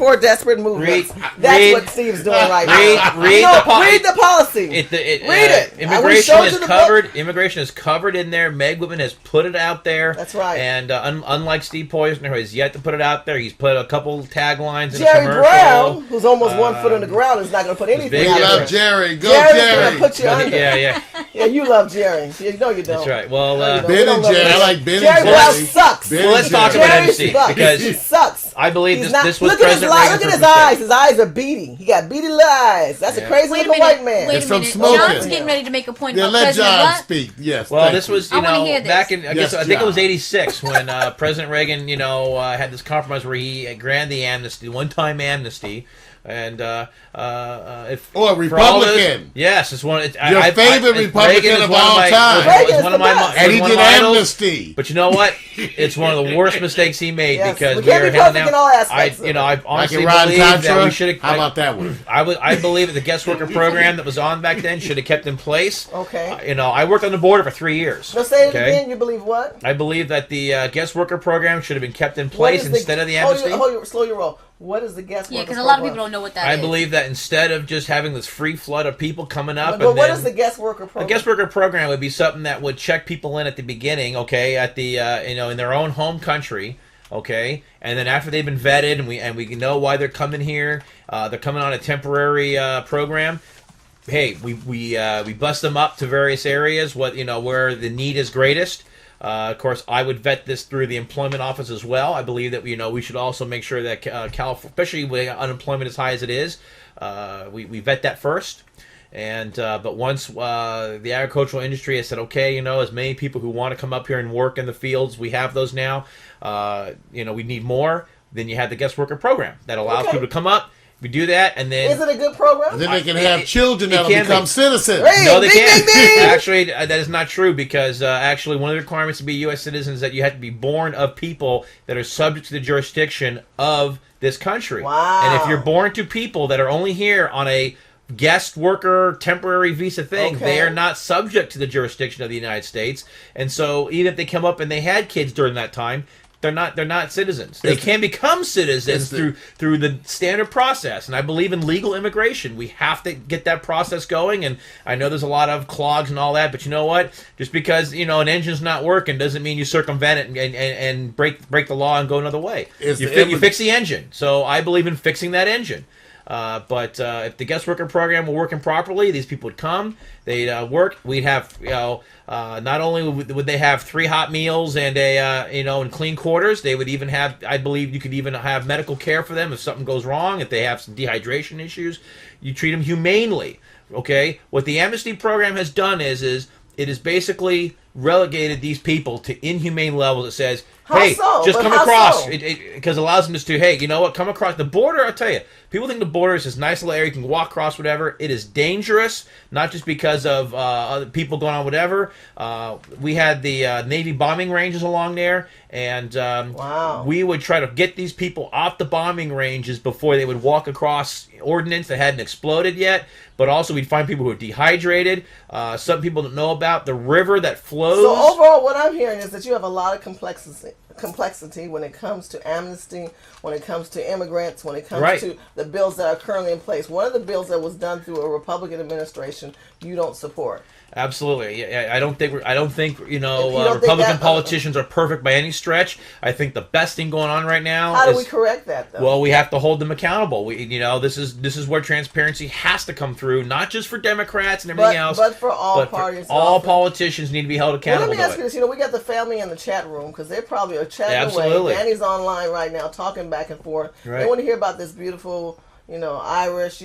for desperate movements. That's what Steve's doing right now. Read the policy. Read it. Immigration is covered in there. Meg Whitman has put it out there. That's right. And unlike Steve Poizner, who has yet to put it out there, he's put a couple taglines in Jerry a commercial. Brown, who's almost 1 foot on the ground, is not going to put anything out there. We love Jerry. Go Jerry's Jerry. going to put you under. Yeah, you love Jerry. You know you don't. That's right. Well, Ben and Jerry. I like Ben and Jerry Jerry. Brown sucks. Well, let's talk about MC because he sucks. I believe this was look President at his eyes. His eyes are beady. He got beady little eyes. That's a crazy little white man. Wait a minute. smoking. John's getting ready to make a point about let President John what? speak. Yes. Well, this was back in I think it was '86 when President Reagan had this compromise where he granted the amnesty, one-time amnesty. And if a Republican, yes, it's one. Your favorite Republican of all time. Reagan is one of my, and he did amnesty. But you know what? It's one of the worst mistakes he made because we are handing out. I honestly believe that we should have. How about that one? I believe that the guest worker program that was on back then should have kept in place. Okay. I worked on the border for 3 years. No, say it again. You believe what? I believe that the guest worker program should have been kept in place instead of the amnesty. Slow your roll. What is the guest worker program? Yeah, because a lot of people don't know what that is. I believe that instead of just having this free flood of people coming up, but what is the guest worker program? The guest worker program would be something that would check people in at the beginning, okay, at the in their own home country, okay, and then after they've been vetted and we know why they're coming here, they're coming on a temporary program. Hey, we bust them up to various areas, where the need is greatest. Of course, I would vet this through the employment office as well. I believe that we should also make sure that California, especially with unemployment as high as it is, we vet that first. And but once the agricultural industry has said, okay, as many people who want to come up here and work in the fields, we have those now. We need more. Then you have the guest worker program that allows people to come up. We do that, and then... Is it a good program? Then they can have children that will become citizens. No, they can't. Actually, that is not true because actually one of the requirements to be U.S. citizens is that you have to be born of people that are subject to the jurisdiction of this country. Wow. And if you're born to people that are only here on a guest worker temporary visa thing, they are not subject to the jurisdiction of the United States. And so even if they come up and they had kids during that time, they're not citizens. They can become citizens through the standard process. And I believe in legal immigration. We have to get that process going. And I know there's a lot of clogs and all that, but you know what? Just because an engine's not working doesn't mean you circumvent it and break the law and go another way. You fix the engine. So I believe in fixing that engine. But if the guest worker program were working properly, these people would come, they'd work. We'd have, not only would they have 3 hot meals and and clean quarters, they would even have, I believe you could even have medical care for them if something goes wrong, if they have some dehydration issues. You treat them humanely, okay? What the amnesty program has done is it has basically relegated these people to inhumane levels. It says, hey, just come across. Because it allows them just to, hey, you know what, come across. The border, I'll tell you, people think the border is this nice little area you can walk across, whatever. It is dangerous, not just because of other people going on, whatever. We had the Navy bombing ranges along there, and we would try to get these people off the bombing ranges before they would walk across ordnance that hadn't exploded yet. But also we'd find people who are dehydrated. Some people don't know about the river that flows. So overall, what I'm hearing is that you have a lot of complexity when it comes to amnesty, when it comes to immigrants, when it comes to the bills that are currently in place. One of the bills that was done through a Republican administration you don't support. Absolutely. I don't think Republican politicians are perfect by any stretch. I think the best thing going on right now How do we correct that, though? Well, we have to hold them accountable. This is where transparency has to come through, not just for Democrats and everything else, but for all parties. All politicians need to be held accountable. Well, let me ask you this. We got the family in the chat room because they probably are chatting away. Danny's online right now talking back and forth. Right. They want to hear about this beautiful... Irish,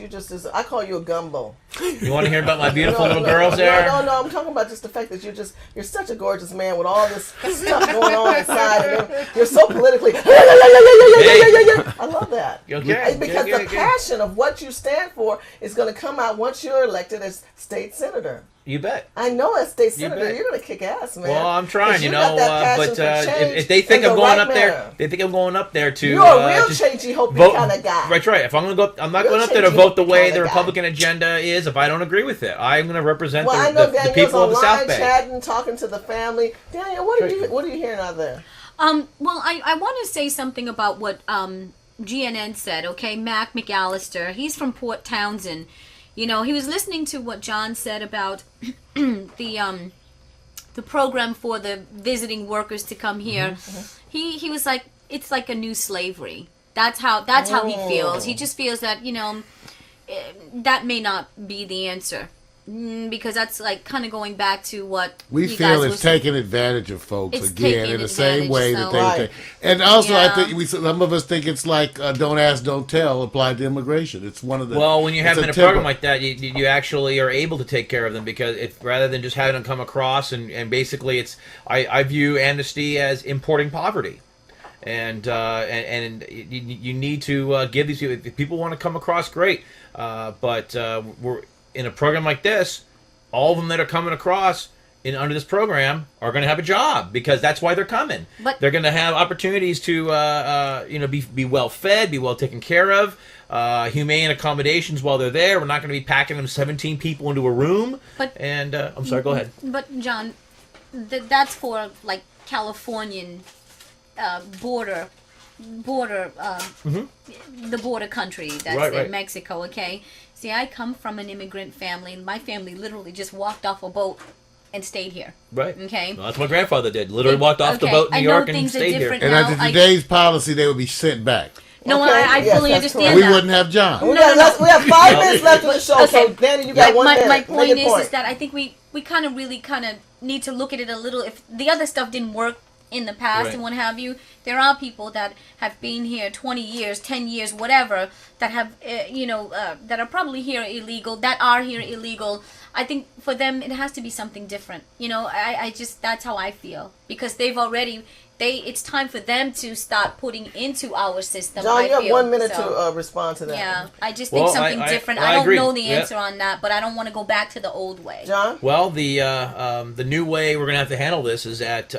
I call you a gumbo. You want to hear about my beautiful little girls there? No, I'm talking about just the fact that you're such a gorgeous man with all this stuff going on inside, and you're so politically, I love that. Okay. Because the passion of what you stand for is going to come out once you're elected as state senator. You bet. I know as state senator, you're going to kick ass, man. Well, I'm trying, but if they think I'm going up there, they think I'm going up there to... You're a real changey, hopey kind of guy. Right. If I'm going to go, I'm not going up there to vote the way the Republican agenda is. If I don't agree with it, I'm going to represent the people of the South Bay. Chatting, talking to the family. Daniel, what are you hearing out there? Well, I want to say something about what GNN said, okay, Mac McAllister, he's from Port Townsend. You know, he was listening to what John said about the program for the visiting workers to come here. He was like, it's like a new slavery. That's how he feels. He just feels that, you know, that may not be the answer. Because that's like kind of going back to what we feel it's taking advantage of folks again in the same way that they take. And also, I think some of us think it's like don't ask, don't tell applied to immigration. It's one of the when you have in a program like that, you actually are able to take care of them because rather than just having them come across and basically it's I view amnesty as importing poverty. And you need to give these people. If people want to come across, great. But we're in a program like this. All of them that are coming across under this program are going to have a job because that's why they're coming. But they're going to have opportunities to be well fed, be well taken care of, humane accommodations while they're there. We're not going to be packing them 17 people into a room. I'm sorry. Go ahead. But John, that's for like Californian. Border, the border country that's in Mexico, okay? See, I come from an immigrant family, and my family literally just walked off a boat and stayed here. Right. Okay? Well, that's what my grandfather did. Literally walked off the boat in New York and stayed here. And under today's policy, they would be sent back. No, I fully understand that. We wouldn't have John. We have 5 minutes left of the show, so Danny, you got 1 minute. My point is that I think we kind of really need to look at it a little. If the other stuff didn't work in the past and what have you, there are people that have been here 20 years, 10 years, whatever, that have, that are probably here illegal, that are here illegal. I think for them, it has to be something different. You know, I just, that's how I feel. Because it's time for them to start putting into our system. John, you have 1 minute to respond to that. Yeah, I just think something different. I don't know the answer on that, but I don't want to go back to the old way. John? Well, the new way we're going to have to handle this is that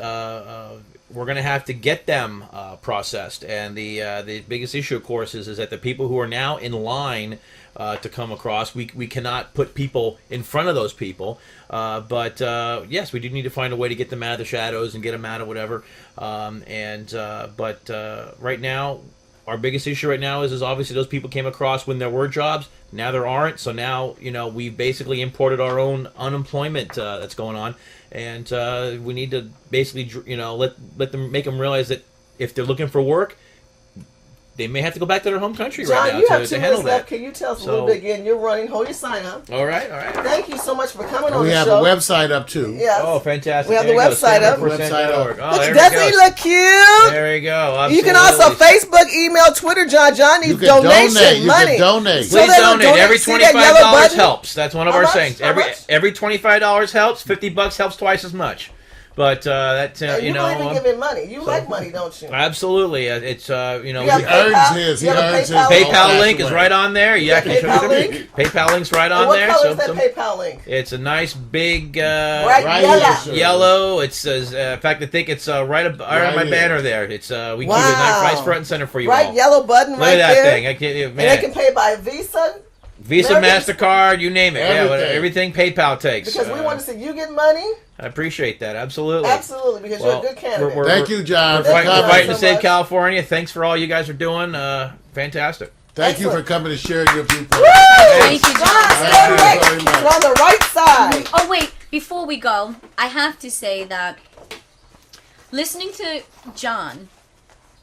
we're going to have to get them processed. And the biggest issue, of course, is that the people who are now in line to come across, we cannot put people in front of those people. But yes, we do need to find a way to get them out of the shadows and get them out of whatever. But right now, our biggest issue right now is obviously those people came across when there were jobs. Now there aren't. So now, we've basically imported our own unemployment that's going on. And we need to basically, let them, make them realize that if they're looking for work, they may have to go back to their home country right now you have to 2 handle minutes that. left. Can you tell us a little bit again? You're running. Hold your sign up. All right. Thank you so much for coming on the show. We have a website up, too. Yes. Oh, fantastic. We have the website up. Doesn't he look cute? There you go. Absolutely. You can also Facebook, email, Twitter. John needs donation money. You can donate. Please donate. Every $25 helps. That's one of our sayings. Every $25 helps. $50 helps twice as much. But you believe in giving money. You like money, don't you? Absolutely. It's he earns his. PayPal link is right on there. Yeah, PayPal link. PayPal link's right on there. What color is that PayPal link? It's a nice big bright yellow. It says. In fact, I think it's right on my banner there. It's we keep it nice front and center for you all. Bright yellow button right there. Look at that thing. And they can pay by Visa. MasterCard, you name it. Everything PayPal takes. Because we want to see you get money. I appreciate that. Absolutely. Absolutely, because you're a good candidate. Thank you, John. We're fighting to save California. Thanks for all you guys are doing. Fantastic. Thank you for coming and sharing your viewpoint. Thank you, John. Thank you very much. You're on the right side. Oh, wait. Before we go, I have to say that listening to John,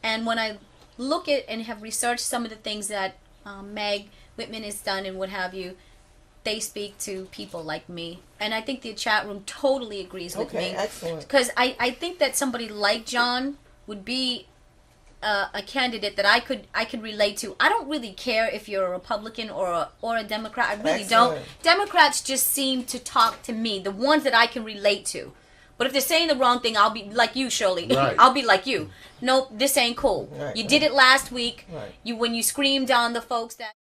and when I look at and have researched some of the things that Meg Whitman has done and what have you, they speak to people like me. And I think the chat room totally agrees with me. Okay, excellent. Because I think that somebody like John would be a candidate that I could relate to. I don't really care if you're a Republican or a Democrat. I really don't. Democrats just seem to talk to me, the ones that I can relate to. But if they're saying the wrong thing, I'll be like you, Shirley. Right. I'll be like you. Nope, this ain't cool. Right, you did it last week. Right. When you screamed on the folks that...